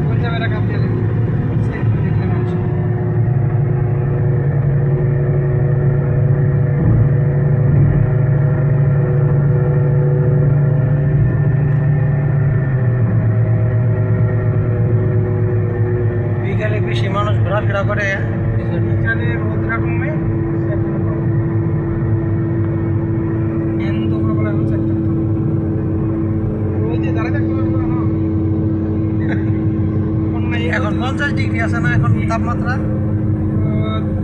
পঞ্জাবের কাপ দিলে বিকালে বেশি মানুষ ঘোরাফেরা করে বিকালে রোদরা কমে দুপুরবেলা হচ্ছে একটা রোদে দাঁড়ায় থাকতে পারবো না এখন 50 ডিগ্রি আছে না এখন তাপমাত্রা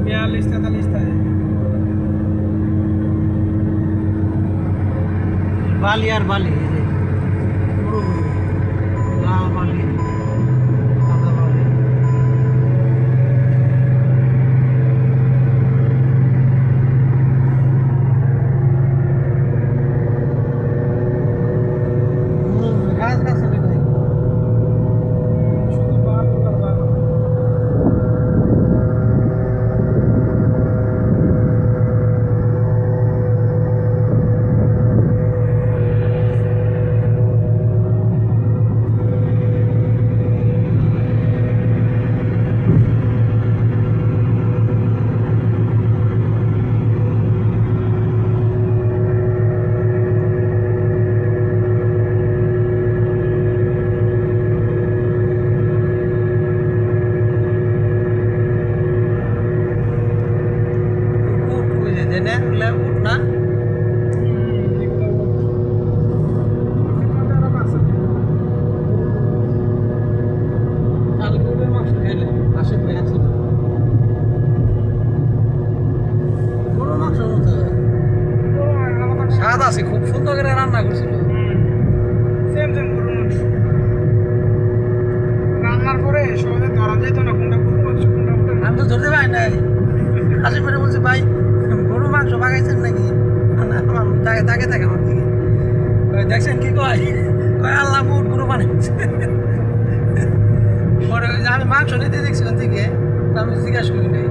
42-43 থাকে বালি আর বালি এই যে পুরো লাল বালি সাদা বালি গাছ গাছালি নাই শুধু বার করবা উঠ না কালকে উঠের মাংস খাইলে আশিক ভাই আছে গরুর মাংস মতো স্বাদ আছে খুব সুন্দর করে রান্না করছিল সেম সেম গরুর মাংস রান্নার পরে সহজে ধরা যেত না কোনটা গরুর মাংস কোনটা উঠে আমি তো ধরতে পারি নাই আশিক ভাই বলছে ভাই গরুর মাংস পাকাইছেন নাকি আমার তাকে তাকে থাকে আমার দিকে দেখছেন কি কয় কয় আল্লাহ মুট গরু বানাইছে পরে আমি মাংস নিতে দেখছি ওখান থেকে আমি জিজ্ঞাসা করি নাই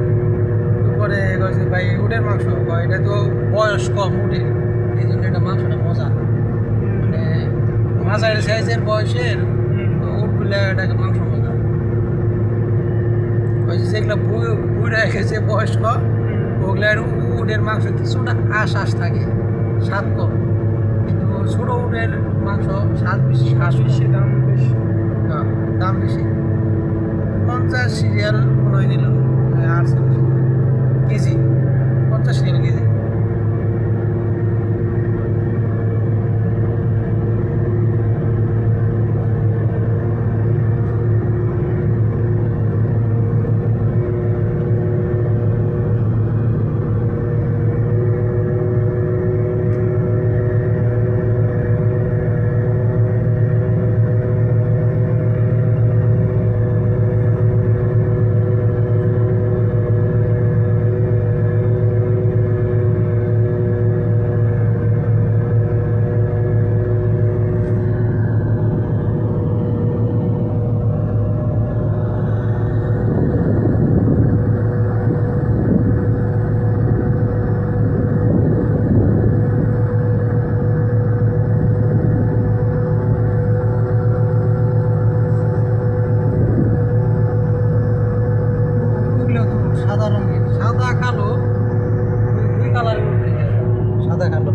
পরে কয়েছে ভাই উটের মাংস কয় এটা তো বয়স কম উটের এই জন্য এটা মাংসটা মজা মানে মাঝারি সাইজের বয়সের উটগুলো এটাকে মাংস মজা কয়েছে যেগুলো বুড়ে গেছে বয়স্ক ওগুলার উটের মাংস কিছুটা আশ থাকে স্বাদ কম কিন্তু ছোটো উটের মাংস স্বাদ বেশি শ্বাস বেশি দাম বেশি দাম বেশি 50 সিরিয়াল মনে হয় নিল আর কেজি 50 সিরিয়াল কেজি সাদা রঙের সাদা কালো দুই কালারের মধ্যে সাদা কালো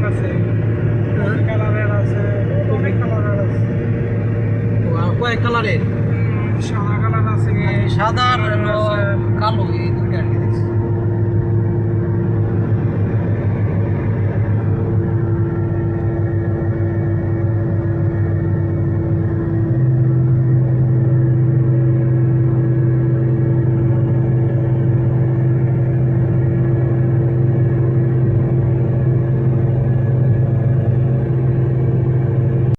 আছে কালারের আছে অনেক কালারের আছে কয়েক কালারের সাদা কালার আছে সাদা